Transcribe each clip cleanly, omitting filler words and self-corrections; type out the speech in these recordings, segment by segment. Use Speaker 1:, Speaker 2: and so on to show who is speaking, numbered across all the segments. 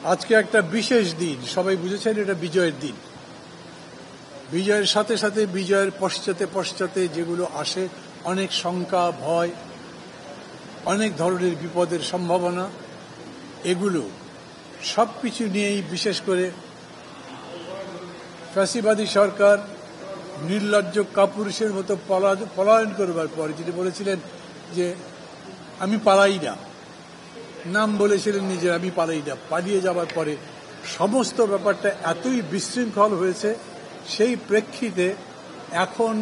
Speaker 1: আজকে একটা বিশেষ দিন, সবাই বুঝেছেন এটা বিজয়ের দিন। বিজয়ের সাথে সাথে বিজয়ের পশ্চাতে পশ্চাতে যেগুলো আসে, অনেক শঙ্কা, ভয়, অনেক ধরনের বিপদের সম্ভাবনা, এগুলো সবকিছু নিয়েই বিশেষ করে ফ্যাসিবাদী সরকার নির্লজ্জ কাপুরুষের মতো পলায়ন করবার পর যিনি বলেছিলেন যে আমি পালাই না, নাম বলেছিলেন নিজের আমি পালাই না, পালিয়ে যাবার পরে সমস্ত ব্যাপারটা এতই বিশৃঙ্খল হয়েছে, সেই প্রেক্ষিতে এখন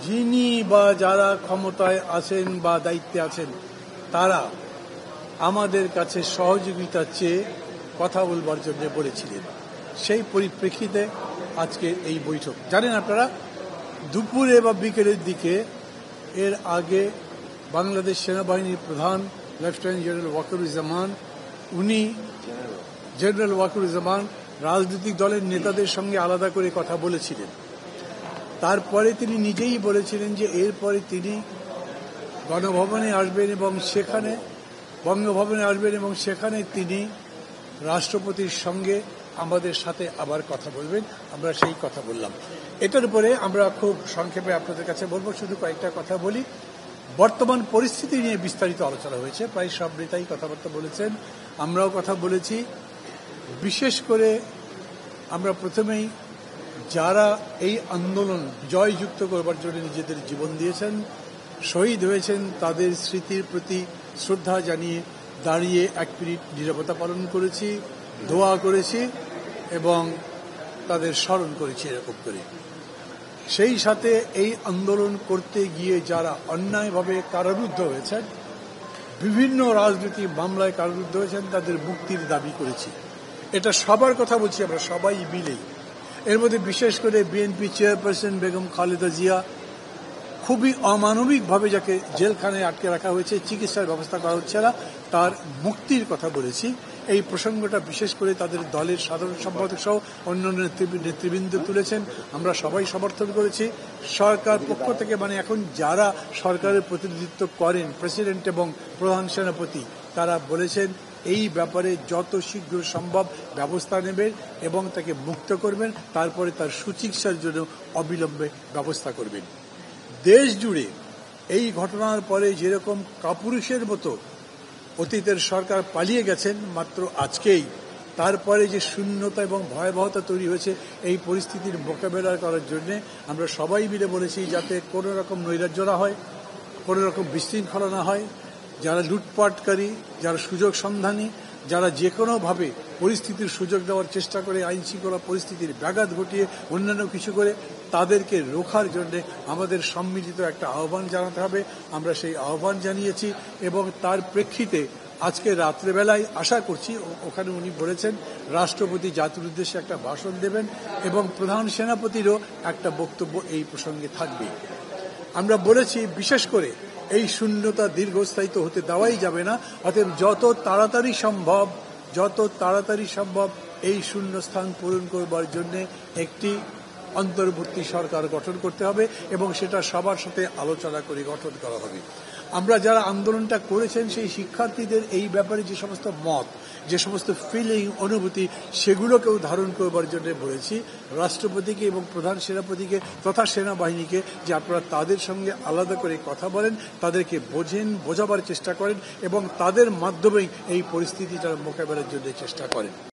Speaker 1: যিনি বা যারা ক্ষমতায় আছেন বা দায়িত্বে আছেন তারা আমাদের কাছে সহযোগিতা চেয়ে কথা বলবার জন্য বলেছিলেন। সেই পরিপ্রেক্ষিতে আজকে এই বৈঠক। জানেন আপনারা, দুপুরে বা বিকেলের দিকে এর আগে বাংলাদেশ সেনাবাহিনীর প্রধান লেফটেন্যান্ট জেনারেল ওয়াকারুজ্জামান রাজনৈতিক দলের নেতাদের সঙ্গে আলাদা করে কথা বলেছিলেন। তারপরে তিনি নিজেই বলেছিলেন যে এরপরে তিনি গণভবনে আসবেন এবং সেখানে বঙ্গভবনে আসবেন এবং সেখানে তিনি রাষ্ট্রপতির সঙ্গে আমাদের সাথে আবার কথা বলবেন। আমরা সেই কথা বললাম। এটার উপরে আমরা খুব সংক্ষেপে আপনাদের কাছে বলবো, শুধু কয়েকটা কথা বলি। বর্তমান পরিস্থিতি নিয়ে বিস্তারিত আলোচনা হয়েছে, প্রায় সব নেতাই কথাবার্তা বলেছেন, আমরাও কথা বলেছি। বিশেষ করে আমরা প্রথমেই যারা এই আন্দোলন জয়যুক্ত করবার জন্য নিজেদের জীবন দিয়েছেন, শহীদ হয়েছেন, তাদের স্মৃতির প্রতি শ্রদ্ধা জানিয়ে দাঁড়িয়ে 1 মিনিট নীরবতা পালন করেছি, দোয়া করেছি এবং তাদের স্মরণ করেছি এরকম করে। সেই সাথে এই আন্দোলন করতে গিয়ে যারা অন্যায়ভাবে কারারুদ্ধ হয়েছেন, বিভিন্ন রাজনৈতিক মামলায় কারারুদ্ধ হয়েছেন, তাদের মুক্তির দাবি করেছি। এটা সবার কথা বলছি, আমরা সবাই মিলেই। এর মধ্যে বিশেষ করে বিএনপি চেয়ারপারসন বেগম খালেদা জিয়া, খুবই অমানবিকভাবে যাকে জেলখানায় আটকে রাখা হয়েছে, চিকিৎসার ব্যবস্থা করা হচ্ছে না, তার মুক্তির কথা বলেছি। এই প্রসঙ্গটা বিশেষ করে তাদের দলের সাধারণ সম্পাদক সহ অন্যান্য নেতৃবৃন্দ তুলেছেন, আমরা সবাই সমর্থন করেছি। সরকার পক্ষ থেকে, মানে এখন যারা সরকারের প্রতিনিধিত্ব করেন, প্রেসিডেন্ট এবং প্রধান সেনাপতি, তারা বলেছেন এই ব্যাপারে যত শীঘ্র সম্ভব ব্যবস্থা নেবেন এবং তাকে মুক্ত করবেন, তারপরে তার সুচিকিৎসার জন্য অবিলম্বে ব্যবস্থা করবেন। দেশ জুড়ে এই ঘটনার পরে যেরকম কাপুরুষের মতো অতীতের সরকার পালিয়ে গেছেন মাত্র আজকেই, তারপরে যে শূন্যতা এবং ভয়াবহতা তৈরি হয়েছে এই পরিস্থিতির মোকাবেলা করার জন্য আমরা সবাই মিলে বলেছি যাতে কোনো রকম নৈরাজ্য না হয়, কোনো রকম বিশৃঙ্খলা না হয়। যারা লুটপাটকারী, যারা সুযোগ সন্ধানী, যারা যে কোনোভাবে পরিস্থিতির সুযোগ দেওয়ার চেষ্টা করে, আইন শৃঙ্খলা পরিস্থিতির ব্যাঘাত ঘটিয়ে অন্যান্য কিছু করে, তাদেরকে রোখার জন্য আমাদের সম্মিলিত একটা আহ্বান জানাতে হবে। আমরা সেই আহ্বান জানিয়েছি এবং তার প্রেক্ষিতে আজকে রাত্রেবেলায় আশা করছি ওখানে উনি বলেছেন রাষ্ট্রপতি জাতির উদ্দেশ্যে একটা ভাষণ দেবেন এবং প্রধান সেনাপতিরও একটা বক্তব্য এই প্রসঙ্গে থাকবে। আমরা বলেছি বিশেষ করে এই শূন্যতা দীর্ঘস্থায়িত হতে দেওয়াই যাবে না, অতএব যত তাড়াতাড়ি সম্ভব এই শূন্যস্থান পূরণ করবার জন্য একটি অন্তর্বর্তী সরকার গঠন করতে হবে এবং সেটা সবার সাথে আলোচনা করে গঠন করা হবে। আমরা যারা আন্দোলনটা করেছেন সেই শিক্ষার্থীদের এই ব্যাপারে যে সমস্ত মত, যে সমস্ত ফিলিং, অনুভূতি, সেগুলোকেও ধারণ করবার জন্য বলেছি রাষ্ট্রপতিকে এবং প্রধান সেনাপতিকে তথা সেনাবাহিনীকে যে আপনারা তাদের সঙ্গে আলাদা করে কথা বলেন, তাদেরকে বোঝাবার চেষ্টা করেন এবং তাদের মাধ্যমেই এই পরিস্থিতিটার মোকাবেলার জন্য চেষ্টা করেন।